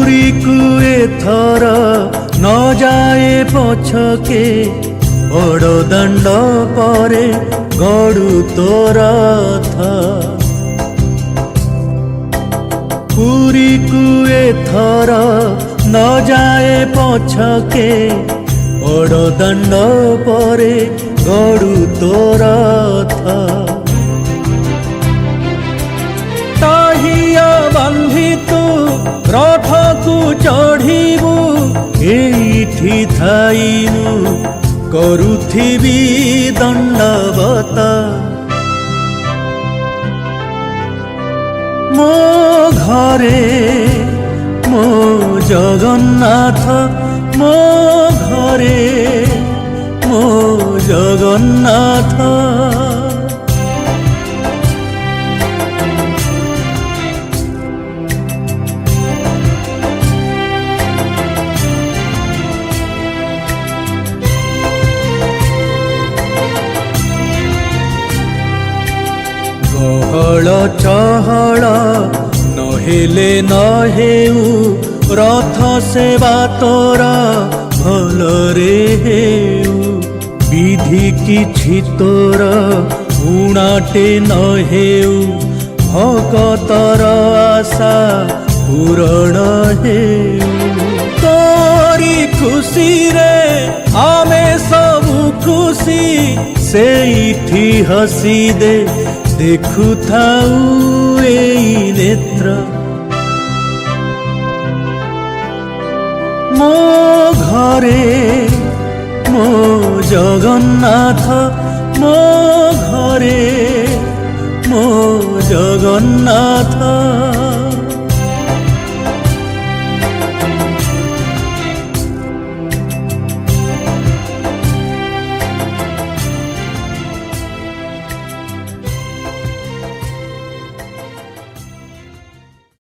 पुरी को एथर न जाए पछके बड़ दंड परे गड़ू तोर रथ। पुरी को एथर न जाए पछके बड़ दंड परे गड़ू तोर रथ। ताहिया बांधी तू रथ को चढ़ीबू एठी थाइनु करुथिबी दंडवत। मो घरे मो जगन्नाथ मो घरे मो जगन्नाथ। गहळ चहळ नहेले नहेउ रथ सेवा तोर भलरे हेउ। विधि किछि तोर उणाटे नहेउ भगतर आशा पूरण हेउ। तोरी खुशी रे आमे सबु खुशी सेठी हसी दे देखु थाउ एई नेत्र। मो घरे मो जगन्नाथ मो घरे मो जगन्नाथ।